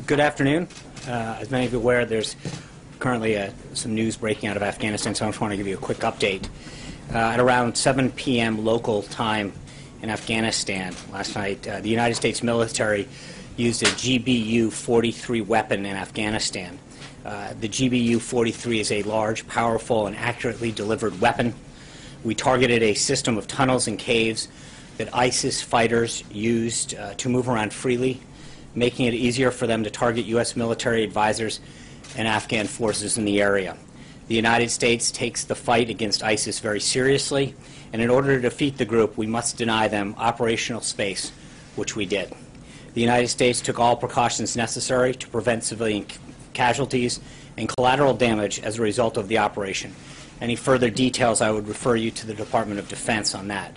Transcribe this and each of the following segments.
Good afternoon. As many of you are aware, there's currently some news breaking out of Afghanistan, so I just want to give you a quick update. At around 7 p.m. local time in Afghanistan last night, the United States military used a GBU-43 weapon in Afghanistan. The GBU-43 is a large, powerful, and accurately delivered weapon. We targeted a system of tunnels and caves that ISIS fighters used to move around freely, making it easier for them to target U.S. military advisors and Afghan forces in the area. The United States takes the fight against ISIS very seriously, and in order to defeat the group, we must deny them operational space, which we did. The United States took all precautions necessary to prevent civilian casualties and collateral damage as a result of the operation. Any further details, I would refer you to the Department of Defense on that.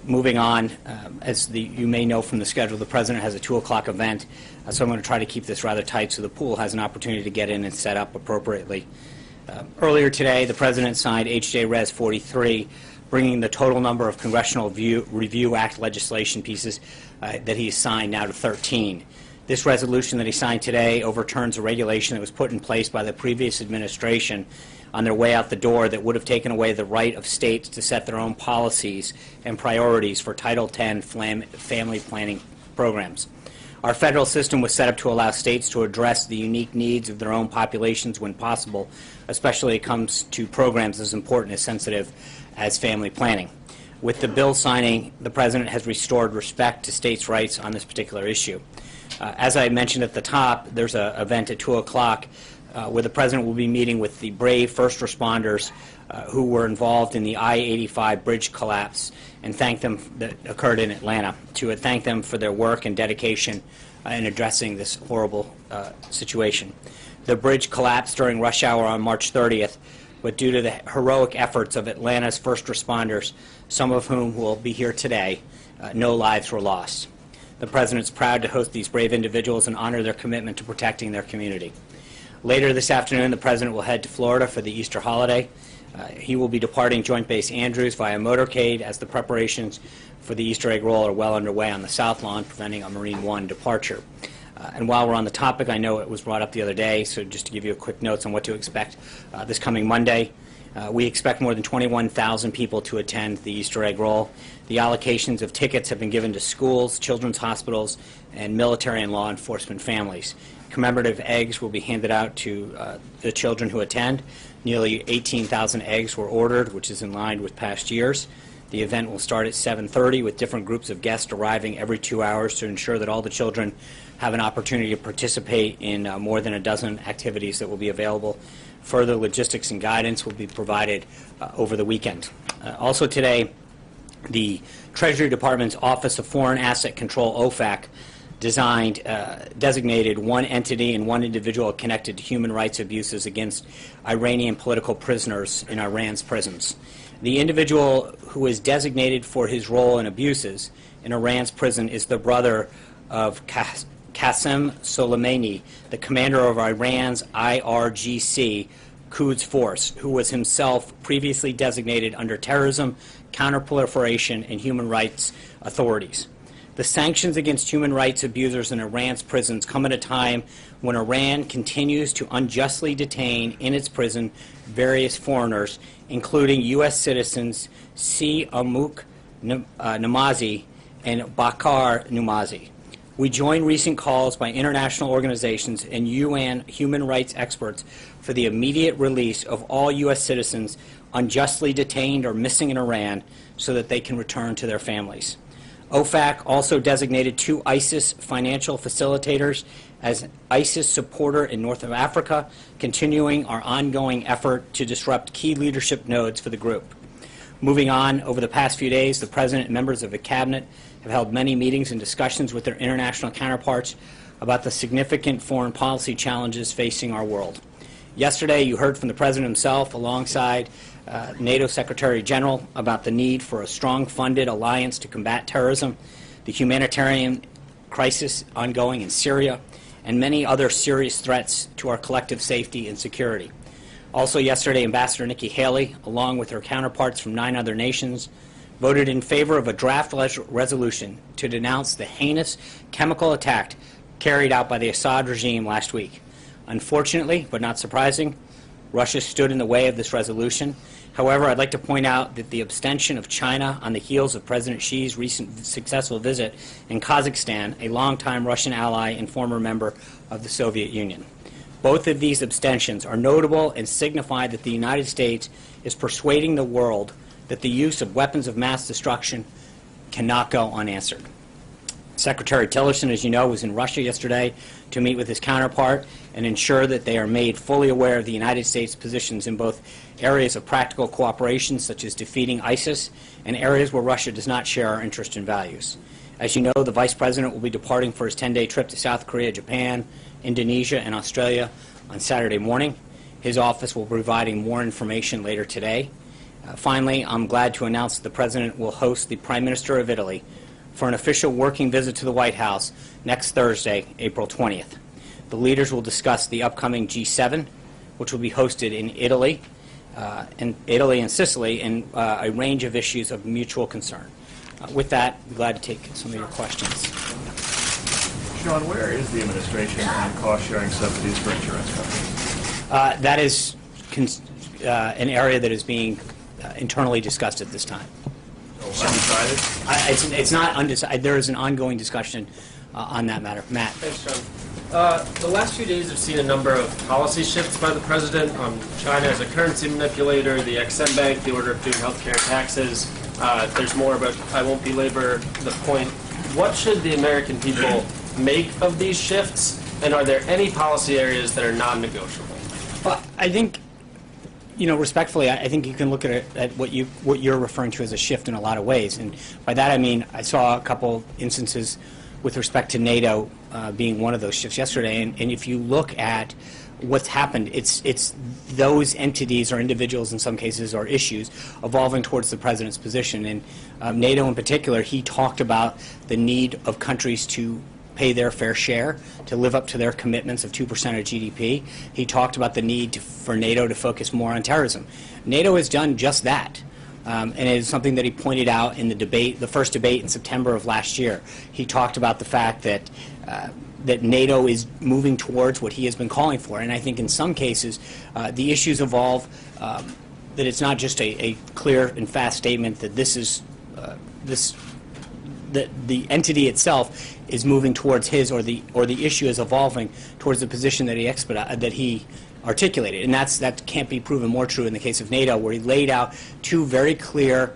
Moving on, as you may know from the schedule, the President has a 2 o'clock event, so I'm going to try to keep this rather tight so the pool has an opportunity to get in and set up appropriately. Earlier today, the President signed H.J. Res. 43, bringing the total number of Congressional Review Act legislation pieces that he has signed now to 13. This resolution that he signed today overturns a regulation that was put in place by the previous administration on their way out the door that would have taken away the right of states to set their own policies and priorities for Title X family planning programs. Our federal system was set up to allow states to address the unique needs of their own populations when possible, especially when it comes to programs as important and sensitive as family planning. With the bill signing, the President has restored respect to states' rights on this particular issue. As I mentioned at the top, there's an event at 2 o'clock where the President will be meeting with the brave first responders who were involved in the I-85 bridge collapse and thank them that occurred in Atlanta, to thank them for their work and dedication in addressing this horrible situation. The bridge collapsed during rush hour on March 30th, but due to the heroic efforts of Atlanta's first responders, some of whom will be here today, no lives were lost. The President is proud to host these brave individuals and honor their commitment to protecting their community. Later this afternoon, the President will head to Florida for the Easter holiday. He will be departing Joint Base Andrews via motorcade as the preparations for the Easter egg roll are well underway on the South Lawn, preventing a Marine One departure. And while we're on the topic, I know it was brought up the other day, so just to give you a quick notes on what to expect this coming Monday. We expect more than 21,000 people to attend the Easter egg roll. The allocations of tickets have been given to schools, children's hospitals, and military and law enforcement families. Commemorative eggs will be handed out to the children who attend. Nearly 18,000 eggs were ordered, which is in line with past years. The event will start at 7:30 with different groups of guests arriving every 2 hours to ensure that all the children have an opportunity to participate in more than a dozen activities that will be available. Further logistics and guidance will be provided over the weekend. Also today, the Treasury Department's Office of Foreign Asset Control, OFAC, designated one entity and one individual connected to human rights abuses against Iranian political prisoners in Iran's prisons. The individual who is designated for his role in abuses in Iran's prison is the brother of Qasem Soleimani, the commander of Iran's IRGC Quds Force, who was himself previously designated under terrorism, counterproliferation, and human rights authorities. The sanctions against human rights abusers in Iran's prisons come at a time when Iran continues to unjustly detain in its prison various foreigners, including U.S. citizens Si Amuk Namazi and Bakar Namazi. We join recent calls by international organizations and UN human rights experts for the immediate release of all U.S. citizens unjustly detained or missing in Iran so that they can return to their families. OFAC also designated 2 ISIS financial facilitators as ISIS supporter in North Africa, continuing our ongoing effort to disrupt key leadership nodes for the group. Moving on, over the past few days, the President and members of the Cabinet have held many meetings and discussions with their international counterparts about the significant foreign policy challenges facing our world. Yesterday, you heard from the President himself, alongside NATO Secretary General, about the need for a strong-funded alliance to combat terrorism, the humanitarian crisis ongoing in Syria, and many other serious threats to our collective safety and security. Also yesterday, Ambassador Nikki Haley, along with her counterparts from 9 other nations, voted in favor of a draft resolution to denounce the heinous chemical attack carried out by the Assad regime last week. Unfortunately, but not surprising, Russia stood in the way of this resolution. However, I'd like to point out that the abstention of China on the heels of President Xi's recent successful visit in Kazakhstan, a longtime Russian ally and former member of the Soviet Union. Both of these abstentions are notable and signify that the United States is persuading the world that the use of weapons of mass destruction cannot go unanswered. Secretary Tillerson, as you know, was in Russia yesterday to meet with his counterpart and ensure that they are made fully aware of the United States' positions in both areas of practical cooperation, such as defeating ISIS, and areas where Russia does not share our interest and values. As you know, the Vice President will be departing for his 10-day trip to South Korea, Japan, Indonesia, and Australia on Saturday morning. His office will be providing more information later today. Finally, I'm glad to announce that the President will host the Prime Minister of Italy for an official working visit to the White House next Thursday, April 20th. The leaders will discuss the upcoming G7, which will be hosted in Italy and Sicily, and a range of issues of mutual concern. With that, I'm glad to take some of your questions. Sean, where is the administration on cost-sharing subsidies for insurance companies? That is an area that is being internally discussed at this time. Undecided? It's not undecided. There is an ongoing discussion on that matter. Matt. Thanks, John. The last few days have seen a number of policy shifts by the President on China as a currency manipulator, the XM Bank, the order of doing healthcare taxes. There's more, but I won't belabor the point. What should the American people make of these shifts, and are there any policy areas that are non-negotiable? Well, I think, respectfully, I think you can look at what you're referring to as a shift in a lot of ways, and by that I mean I saw a couple instances with respect to NATO being one of those shifts yesterday, and if you look at what's happened, it's those entities or individuals in some cases or issues evolving towards the President's position, and NATO in particular, he talked about the need of countries to pay their fair share, to live up to their commitments of 2% of GDP. He talked about the need for NATO to focus more on terrorism. NATO has done just that. And it is something that he pointed out in the first debate in September of last year. He talked about the fact that that NATO is moving towards what he has been calling for. And I think in some cases, the issues evolve, that it's not just a clear and fast statement that this is that the entity itself is moving towards his, or the issue is evolving towards the position that he articulated, and that can't be proven more true in the case of NATO, where he laid out two very clear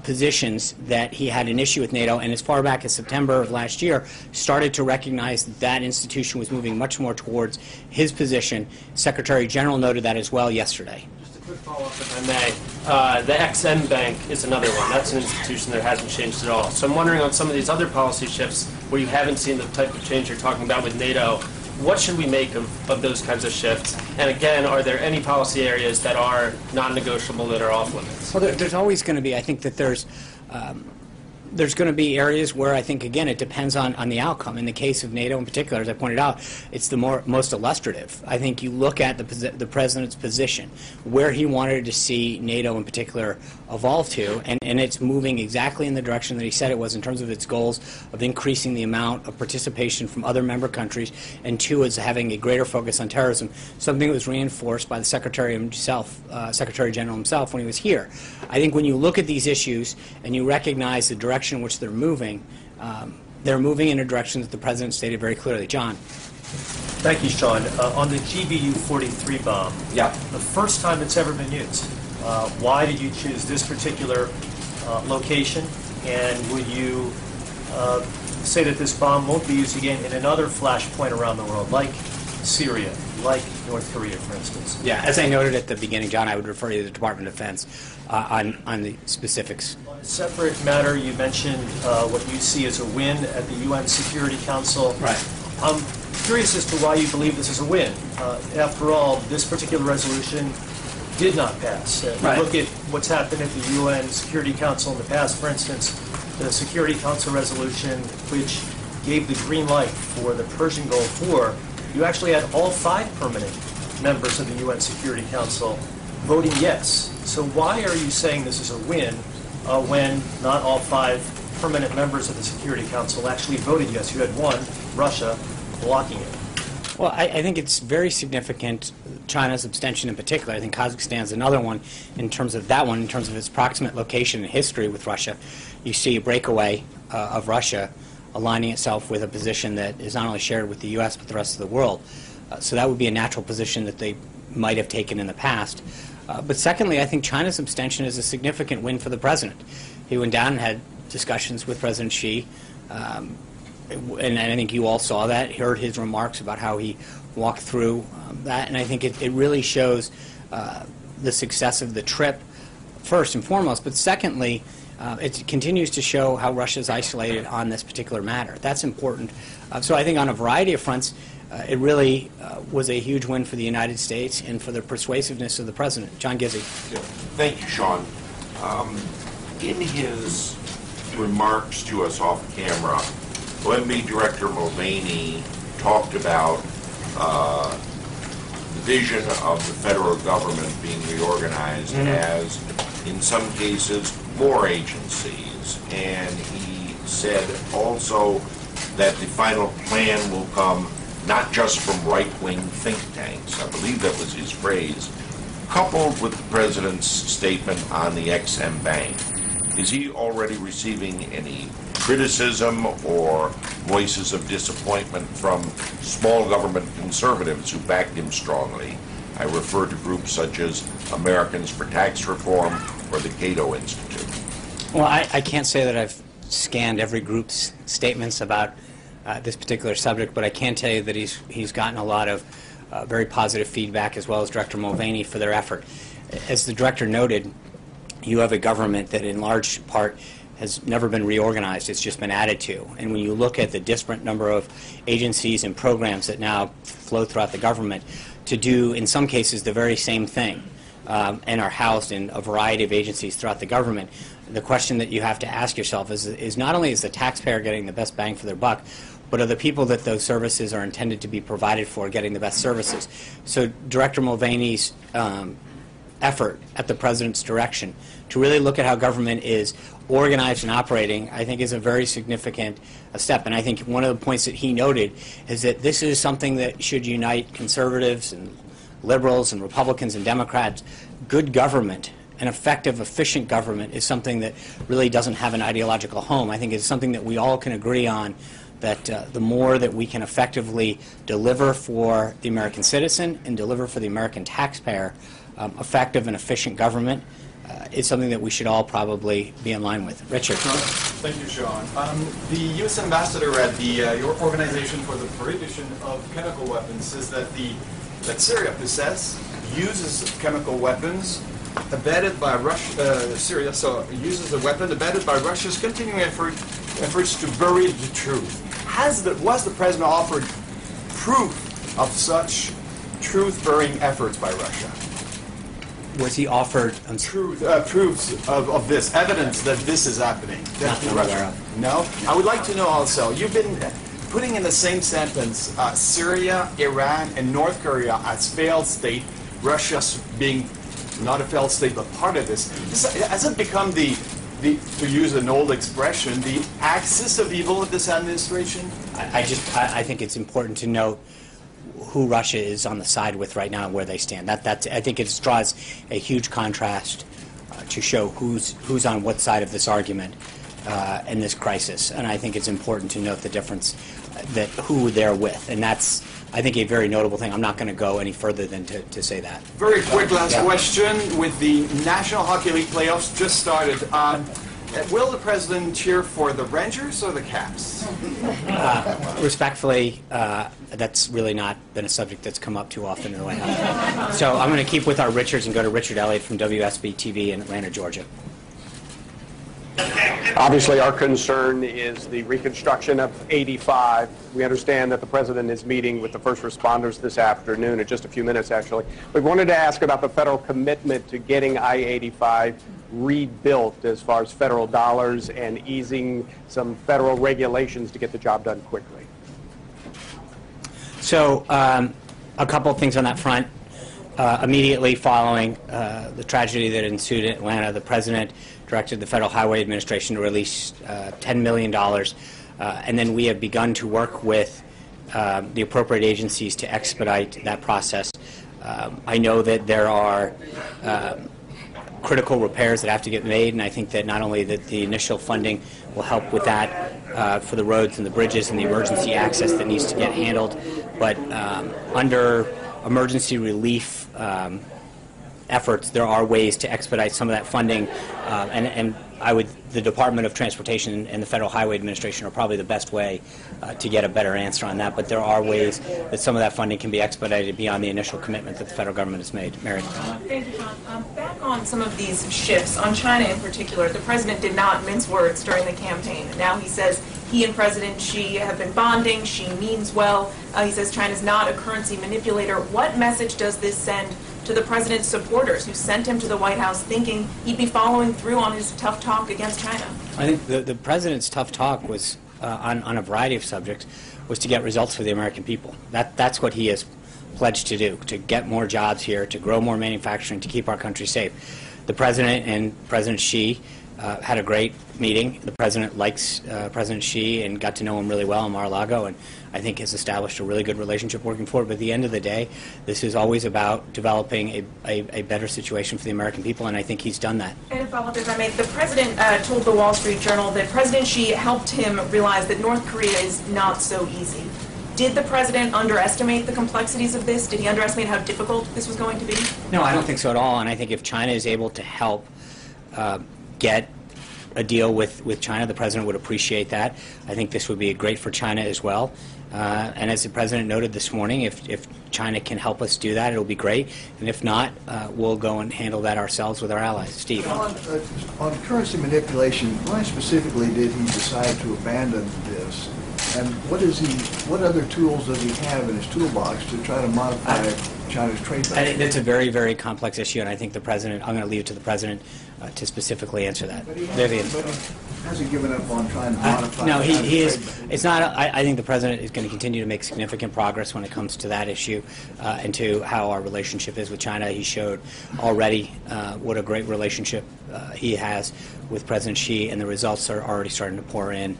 positions that he had an issue with NATO, and as far back as September of last year, started to recognize that that institution was moving much more towards his position. Secretary General noted that as well yesterday. Just a quick follow-up, if I may. The XM Bank is another one. That's an institution that hasn't changed at all. So I'm wondering on some of these other policy shifts where you haven't seen the type of change you're talking about with NATO, what should we make of those kinds of shifts? And again, are there any policy areas that are non-negotiable that are off limits? Well, there's always going to be. I think that there's going to be areas where I think, again, it depends on the outcome. In the case of NATO in particular, as I pointed out, it's the most illustrative. I think you look at the President's position, where he wanted to see NATO in particular evolve to, and it's moving exactly in the direction that he said it was in terms of its goals of increasing the amount of participation from other member countries, and two, is having a greater focus on terrorism, something that was reinforced by the Secretary General himself when he was here. I think when you look at these issues and you recognize the direction in which they're moving in a direction that the President stated very clearly. John. Thank you, Sean. On the GBU-43 bomb, the first time it's ever been used, why did you choose this particular location, and would you say that this bomb won't be used again in another flashpoint around the world, like Syria, like North Korea, for instance? Yeah, as I noted at the beginning, John, I would refer you to the Department of Defense on the specifics. On a separate matter, you mentioned what you see as a win at the UN Security Council. Right. I'm curious as to why you believe this is a win. After all, this particular resolution did not pass. Right. Look at what's happened at the UN Security Council in the past. For instance, the Security Council resolution, which gave the green light for the Persian Gulf War, you actually had all 5 permanent members of the UN Security Council voting yes. So why are you saying this is a win when not all 5 permanent members of the Security Council actually voted yes? You had one, Russia, blocking it? Well, I think it's very significant, China's abstention in particular. I think Kazakhstan's another one in terms of that one, in terms of its proximate location and history with Russia. You see a breakaway of Russia aligning itself with a position that is not only shared with the U.S. but the rest of the world. So that would be a natural position that they might have taken in the past. But secondly, I think China's abstention is a significant win for the president. He went down and had discussions with President Xi. And I think you all saw that, heard his remarks about how he walked through that, and I think it really shows the success of the trip, first and foremost, but secondly, it continues to show how Russia is isolated on this particular matter. That's important. So I think on a variety of fronts, it really was a huge win for the United States and for the persuasiveness of the president. John Gizzi. Yeah. Thank you, Sean. In his remarks to us off camera, OMB Director Mulvaney talked about the vision of the federal government being reorganized as, in some cases, more agencies. And he said also that the final plan will come not just from right-wing think tanks, I believe that was his phrase, coupled with the president's statement on the XM Bank. Is he already receiving any criticism or voices of disappointment from small government conservatives who backed him strongly? I refer to groups such as Americans for Tax Reform or the Cato Institute. Well, I can't say that I've scanned every group's statements about this particular subject, but I can tell you that he's gotten a lot of very positive feedback, as well as Director Mulvaney, for their effort. As the director noted, you have a government that in large part has never been reorganized. It's just been added to. And when you look at the disparate number of agencies and programs that now flow throughout the government to do, in some cases, the very same thing, and are housed in a variety of agencies throughout the government, the question that you have to ask yourself is not only is the taxpayer getting the best bang for their buck, but are the people that those services are intended to be provided for getting the best services? So Director Mulvaney's effort at the president's direction to really look at how government is organized and operating, I think, is a very significant step. And I think one of the points that he noted is that this is something that should unite conservatives and liberals and Republicans and Democrats. Good government, an effective, efficient government, is something that really doesn't have an ideological home. I think it's something that we all can agree on, that the more that we can effectively deliver for the American citizen and deliver for the American taxpayer, effective and efficient government is something that we should all probably be in line with. Richard. Thank you, Sean. The U.S. ambassador at your Organization for the Prohibition of Chemical Weapons says that Syria uses chemical weapons abetted by Russia. Syria uses a weapon abetted by Russia's continuing efforts to bury the truth. Was the president offered proof of such truth-burying efforts by Russia? Was he offered Proofs of this, evidence that this is happening? Not that I'm aware of. No? I would like to know also, you've been putting in the same sentence Syria, Iran, and North Korea as failed state, Russia being not a failed state but part of this. Has it become to use an old expression, the axis of evil of this administration? I think it's important to note who Russia is on the side with right now and where they stand. I think it draws a huge contrast to show who's on what side of this argument in this crisis. And I think it's important to note the difference that who they're with. And that's, I think, a very notable thing. I'm not going to go any further than to say that. Very quick last question. With the National Hockey League playoffs just started, will the president cheer for the Rangers or the Caps? Respectfully, that's really not been a subject that's come up too often in the White House. So I'm going to keep with our Richards and go to Richard Elliott from WSB TV in Atlanta, Georgia. Obviously, our concern is the reconstruction of 85. We understand that the president is meeting with the first responders this afternoon, in just a few minutes, actually. We wanted to ask about the federal commitment to getting I-85 rebuilt as far as federal dollars and easing some federal regulations to get the job done quickly. So a couple of things on that front. Immediately following the tragedy that ensued in Atlanta, the president directed the Federal Highway Administration to release $10 million. And then we have begun to work with the appropriate agencies to expedite that process. I know that there are critical repairs that have to get made, and I think that not only that the initial funding will help with that for the roads and the bridges and the emergency access that needs to get handled, but under emergency relief efforts, there are ways to expedite some of that funding, and the Department of Transportation and the Federal Highway Administration are probably the best way to get a better answer on that, but there are ways that some of that funding can be expedited beyond the initial commitment that the federal government has made. Mary. Thank you, John. Back on some of these shifts, on China in particular, the president did not mince words during the campaign. Now he says he and President Xi have been bonding. Xi means well. He says China's not a currency manipulator. What message does this send to the president's supporters who sent him to the White House thinking he'd be following through on his tough talk against China? I think the president's tough talk was on a variety of subjects, was to get results for the American people. That's what he has pledged to do, to get more jobs here, to grow more manufacturing, to keep our country safe. The president and President Xi had a great meeting. The president likes President Xi and got to know him really well in Mar-a-Lago, and I think has established a really good relationship working forward. But at the end of the day, this is always about developing a better situation for the American people, and I think he's done that. And a follow-up, if I may, the president told the Wall Street Journal that President Xi helped him realize that North Korea is not so easy. Did the president underestimate the complexities of this? Did he underestimate how difficult this was going to be? No, I don't think so at all, and I think if China is able to help get a deal with China, the president would appreciate that. I think this would be great for China as well. And as the president noted this morning, if China can help us do that, it'll be great. And if not, we'll go and handle that ourselves with our allies. Steve. On currency manipulation, why specifically did he decide to abandon this? And what other tools does he have in his toolbox to try to modify China's trade balance? I think that's a very, very complex issue, and I think the president, I'm going to leave it to the president to specifically answer that. Vivian. But he hasn't given up on trying to modify no, he is. trade balance. It's not. I think the president is going to continue to make significant progress when it comes to that issue and to how our relationship is with China. He showed already what a great relationship he has with President Xi, and the results are already starting to pour in.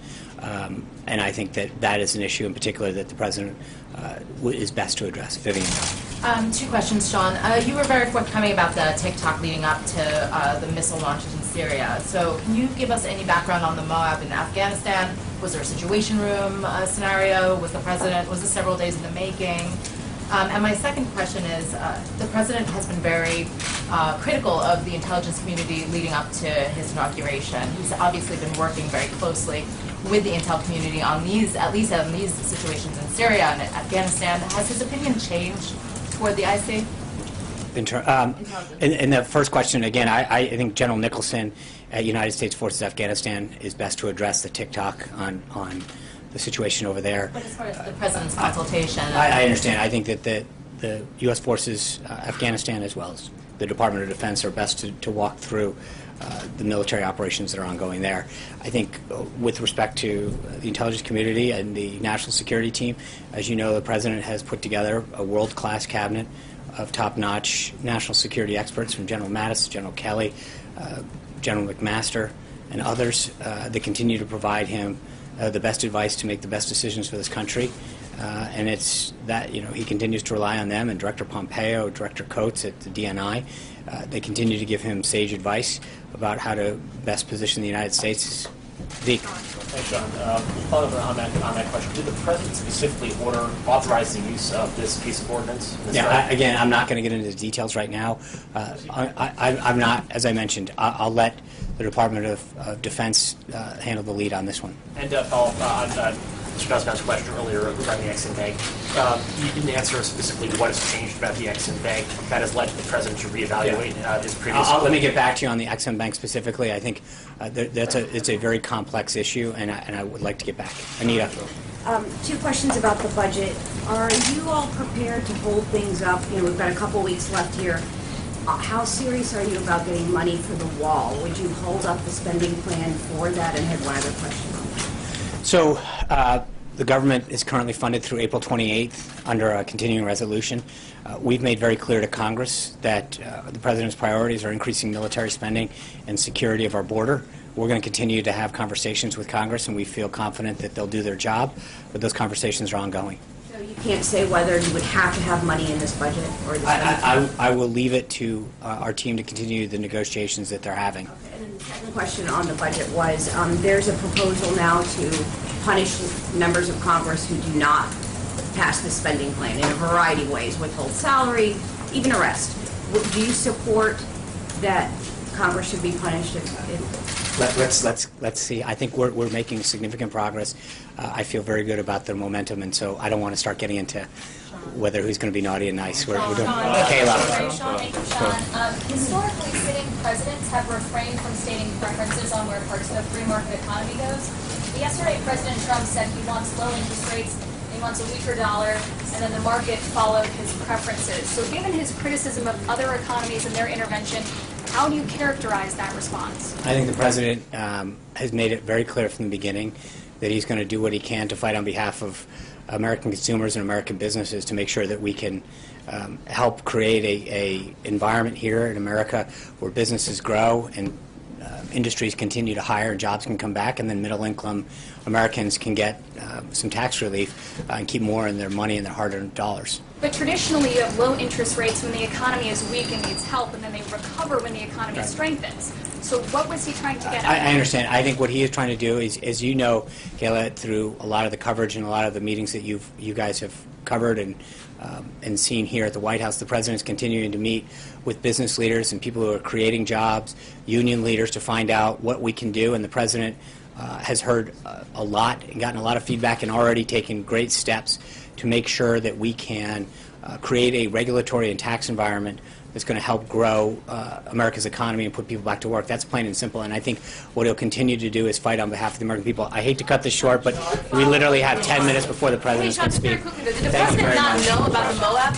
And I think that is an issue in particular that the president is best to address. Vivian. Two questions, Sean. You were very forthcoming about the TikTok leading up to the missile launches in Syria. So can you give us any background on the Moab in Afghanistan? Was there a situation room scenario? Was this several days in the making? And my second question is, the president has been very critical of the intelligence community leading up to his inauguration. He's obviously been working very closely with the intel community on at least on these situations in Syria and Afghanistan. Has his opinion changed toward the IC? In the first question, again, I think General Nicholson at United States Forces Afghanistan is best to address the TikTok on the situation over there. But as far as the president's consultation... I understand. I think that the U.S. Forces Afghanistan as well as the Department of Defense are best to walk through the military operations that are ongoing there. I think with respect to the intelligence community and the national security team, as you know, the president has put together a world-class cabinet of top-notch national security experts from General Mattis, General Kelly, General McMaster, and others that continue to provide him the best advice to make the best decisions for this country. And it's that, he continues to rely on them, and Director Pompeo, Director Coates at the DNI, they continue to give him sage advice about how to best position the United States. Zeke. Thanks, John. Following up on that question, did the president specifically authorize the use of this piece of ordinance? Again, I'm not going to get into the details right now. I'm not, as I mentioned, I'll let the Department of Defense handle the lead on this one. And follow up on Mr. Gosman's question earlier regarding the Exim Bank. You didn't answer specifically what has changed about the Exim Bank that has led the president to reevaluate his previous... Let me get back to you on the Exim Bank specifically. I think it's a very complex issue, and I would like to get back. Anita. Two questions about the budget. Are you all prepared to hold things up? We've got a couple weeks left here. How serious are you about getting money for the wall? Would you hold up the spending plan for that? And I had one other question. So the government is currently funded through April 28th under a continuing resolution. We've made very clear to Congress that the president's priorities are increasing military spending and security of our border. We're going to continue to have conversations with Congress, and we feel confident that they'll do their job, but those conversations are ongoing. So you can't say whether you would have to have money in this budget or this I will leave it to our team to continue the negotiations that they're having. Okay, and then the second question on the budget was, there's a proposal now to punish members of Congress who do not pass the spending plan in a variety of ways, withhold salary, even arrest. Do you support that Congress should be punished if Let's see. I think we're making significant progress. I feel very good about the momentum, and so I don't want to start getting into whether who's going to be naughty and nice. We're doing Kayla. Historically, sitting presidents have refrained from stating preferences on where parts of the free market economy goes. But yesterday, President Trump said he wants low interest rates, he wants a weaker dollar, and then the market followed his preferences. So given his criticism of other economies and their intervention, how do you characterize that response? I think the president has made it very clear from the beginning that he's going to do what he can to fight on behalf of American consumers and American businesses to make sure that we can help create a environment here in America where businesses grow and industries continue to hire and jobs can come back, and then middle-income Americans can get some tax relief and keep more in their money and their hard-earned dollars. But traditionally, you have low interest rates when the economy is weak and needs help, and then they recover when the economy strengthens. So what was he trying to get at? I understand. I think what he is trying to do is, as you know, Kayla, through a lot of the coverage and a lot of the meetings that you guys have covered and seen here at the White House, the president is continuing to meet with business leaders and people who are creating jobs, union leaders, to find out what we can do. And the president has heard a lot and gotten a lot of feedback and already taken great steps to make sure that we can create a regulatory and tax environment that's going to help grow America's economy and put people back to work. That's plain and simple. And I think what he'll continue to do is fight on behalf of the American people. I hate to cut this short, but we literally have 10 minutes before the president can speak. Did the president not know about the MOAB?